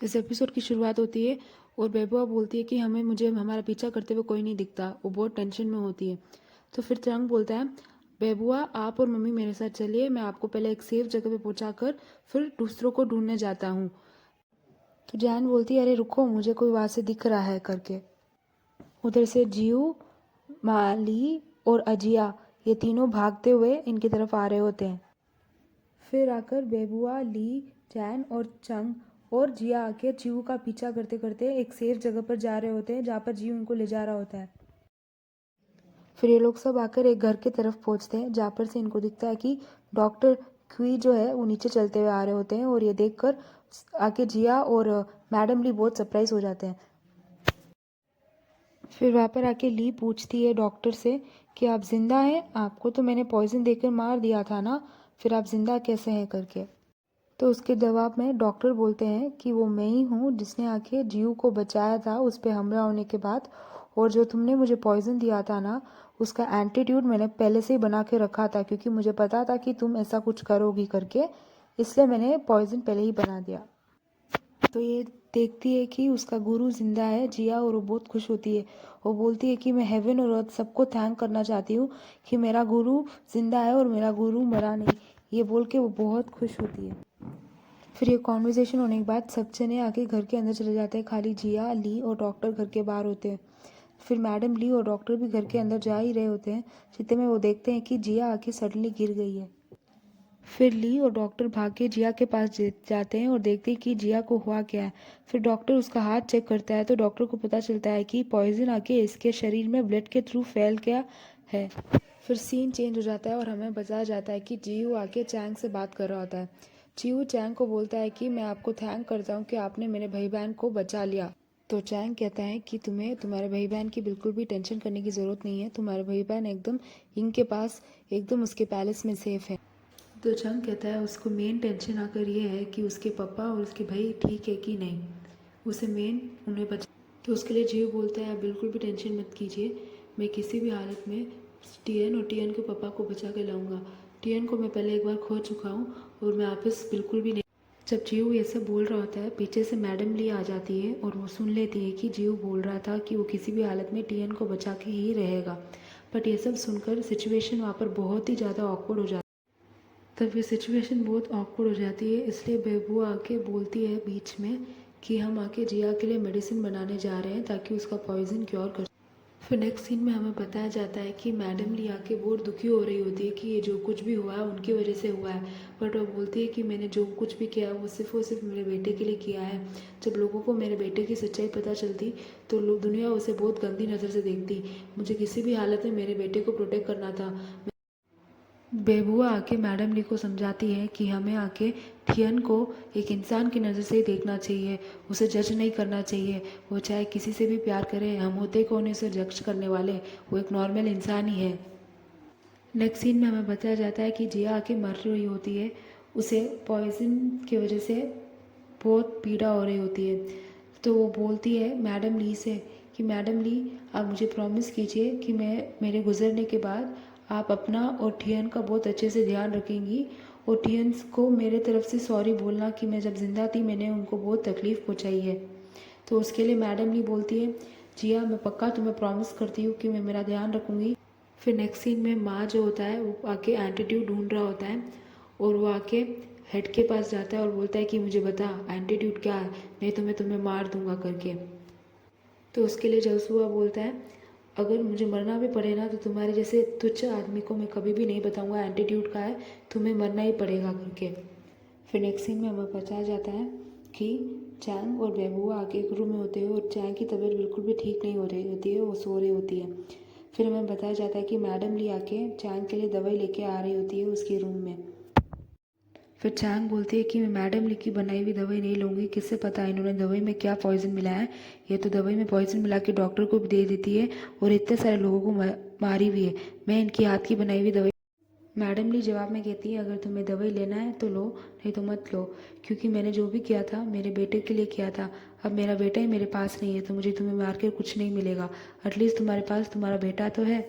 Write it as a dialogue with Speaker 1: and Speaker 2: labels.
Speaker 1: इस एपिसोड की शुरुआत होती है और बेबुआ बोलती है कि मुझे हमारा पीछा करते हुए कोई नहीं दिखता। वो बहुत टेंशन में होती है। तो फिर चंग बोलता है, बेबुआ आप और मम्मी मेरे साथ चलिए, मैं आपको पहले एक सेफ जगह पे पहुंचाकर फिर दूसरों को ढूंढने जाता हूँ। तो जैन बोलती है, अरे रुको, मुझे कोई वहां से दिख रहा है करके। उधर से जियो, माली और अजिया ये तीनों भागते हुए इनकी तरफ आ रहे होते हैं। फिर आकर बेबुआ, ली, जैन और चंग और जिया आके जीव का पीछा करते करते एक सेफ जगह पर जा रहे होते हैं जहाँ पर जीव उनको ले जा रहा होता है। फिर ये लोग सब आकर एक घर की तरफ पहुंचते हैं जहाँ पर से इनको दिखता है कि डॉक्टर क्वी जो है वो नीचे चलते हुए आ रहे होते हैं और ये देखकर आके जिया और मैडम ली बहुत सरप्राइज हो जाते हैं। फिर वहाँ पर आके ली पूछती है डॉक्टर से कि आप जिंदा हैं, आपको तो मैंने पॉइजन देकर मार दिया था ना, फिर आप जिंदा कैसे हैं करके। तो उसके जवाब में डॉक्टर बोलते हैं कि वो मैं ही हूँ जिसने आके जीव को बचाया था उस पर हमला होने के बाद, और जो तुमने मुझे पॉइजन दिया था ना उसका एंटीट्यूड मैंने पहले से ही बना के रखा था क्योंकि मुझे पता था कि तुम ऐसा कुछ करोगी करके, इसलिए मैंने पॉइजन पहले ही बना दिया। तो ये देखती है कि उसका गुरु जिंदा है जिया, और वो बहुत खुश होती है। वो बोलती है कि मैं हेवन और अर्थ सबको थैंक करना चाहती हूँ कि मेरा गुरु जिंदा है और मेरा गुरु मरा नहीं। ये बोल के वो बहुत खुश होती है। फिर ये कॉन्वर्जेसन होने के बाद सब जने आके घर के अंदर चले जाते हैं, खाली जिया, ली और डॉक्टर घर के बाहर होते हैं। फिर मैडम ली और डॉक्टर भी घर के अंदर जा ही रहे होते हैं, जितने में वो देखते हैं कि जिया आके सडनली गिर गई है। फिर ली और डॉक्टर भाग के जिया के पास जाते हैं और देखते हैं कि जिया को हुआ क्या है। फिर डॉक्टर उसका हाथ चेक करता है तो डॉक्टर को पता चलता है कि पॉइजन आके इसके शरीर में ब्लड के थ्रू फैल गया है। फिर सीन चेंज हो जाता है और हमें बताया जाता है कि जीहू आके चैंग से बात कर रहा होता है। जीहू चैंग को बोलता है कि मैं आपको थैंक करता हूँ कि आपने मेरे भाई बहन को बचा लिया। तो चैंग कहता है कि तुम्हें तुम्हारे भाई बहन की बिल्कुल भी टेंशन करने की ज़रूरत नहीं है, तुम्हारे भाई बहन एकदम इंग के पास एकदम उसके पैलेस में सेफ है। तो चंग कहता है उसको मेन टेंशन आकर ये है कि उसके पापा और उसके भाई ठीक है कि नहीं, उसे मेन उन्हें बचा। तो उसके लिए जीव बोलता है आप बिल्कुल भी टेंशन मत कीजिए, मैं किसी भी हालत में टीएन और टीएन के पापा को बचा के लाऊंगा। टीएन को मैं पहले एक बार खो चुका हूँ और मैं वापस बिल्कुल भी नहीं। जब जीव ये सब बोल रहा होता है पीछे से मैडम ली आ जाती है और वो सुन लेती है कि जीव बोल रहा था कि वो किसी भी हालत में टीएन को बचा के ही रहेगा। बट ये सब सुनकर सिचुएशन वहाँ पर बहुत ही ज़्यादा ऑकवर्ड हो जाती है। तब ये सिचुएशन बहुत ऑकवर्ड हो जाती है, इसलिए बेबू आके बोलती है बीच में कि हम आके जिया के लिए मेडिसिन बनाने जा रहे हैं ताकि उसका पॉइजन क्योर कर। फिर नेक्स्ट सीन में हमें बताया जाता है कि मैडम ली आके बहुत दुखी हो रही होती है कि ये जो कुछ भी हुआ है उनकी वजह से हुआ है। बट वो बोलती है कि मैंने जो कुछ भी किया है वो सिर्फ और सिर्फ मेरे बेटे के लिए किया है। जब लोगों को मेरे बेटे की सच्चाई पता चलती तो लोग दुनिया उसे बहुत गंदी नज़र से देखती। मुझे किसी भी हालत में मेरे बेटे को प्रोटेक्ट करना था। बेबुआ आके मैडम ली को समझाती है कि हमें आके थियन को एक इंसान की नज़र से ही देखना चाहिए, उसे जज नहीं करना चाहिए। वो चाहे किसी से भी प्यार करे, हम होते कौन है उसे जज करने वाले, वो एक नॉर्मल इंसान ही है। नेक्स्ट सीन में हमें बताया जाता है कि जिया आके मर रही होती है, उसे पॉइजन की वजह से बहुत पीड़ा हो रही होती है। तो वो बोलती है मैडम ली से कि मैडम ली आप मुझे प्रॉमिस कीजिए कि मैं मेरे गुजरने के बाद आप अपना और ठियन का बहुत अच्छे से ध्यान रखेंगी, और ठियन को मेरे तरफ से सॉरी बोलना कि मैं जब ज़िंदा थी मैंने उनको बहुत तकलीफ़ पहुँचाई है। तो उसके लिए मैडम ली बोलती है जिया मैं पक्का तुम्हें प्रॉमिस करती हूँ कि मैं मेरा ध्यान रखूँगी। फिर नेक्स्ट सीन में माँ जो होता है वो आके एंटीट्यूड ढूंढ रहा होता है और वो आके हेड के पास जाता है और बोलता है कि मुझे बता एंटीट्यूड क्या है, नहीं तो मैं तुम्हें मार दूंगा करके। तो उसके लिए जसुआ बोलता है अगर मुझे मरना भी पड़े ना तो तुम्हारे जैसे तुच्छ आदमी को मैं कभी भी नहीं बताऊंगा एंटीट्यूड का है, तुम्हें मरना ही पड़ेगा करके। फिर नेक्स्ट सीन में हमें बताया जाता है कि चैंग और बेबुआ आके एक रूम में होते हैं और चैंग की तबीयत बिल्कुल भी ठीक नहीं हो रही होती है, वो सो रही होती है। फिर हमें बताया जाता है कि मैडम ली आके चैंग के लिए दवाई लेके आ रही होती है उसके रूम में। फिर चैंग बोलती है कि मैं मैडम ली की बनाई हुई दवाई नहीं लूँगी, किससे पता है इन्होंने दवाई में क्या पॉइजन मिलाया है, ये तो दवाई में पॉइजन मिला के डॉक्टर को भी दे देती है और इतने सारे लोगों को मारी हुई है, मैं इनकी हाथ की बनाई हुई दवाई। मैडम ली जवाब में कहती है अगर तुम्हें दवाई लेना है तो लो, नहीं तो मत लो, क्योंकि मैंने जो भी किया था मेरे बेटे के लिए किया था। अब मेरा बेटा ही मेरे पास नहीं है तो मुझे तुम्हें मार के कुछ नहीं मिलेगा, एटलीस्ट तुम्हारे पास तुम्हारा बेटा तो है।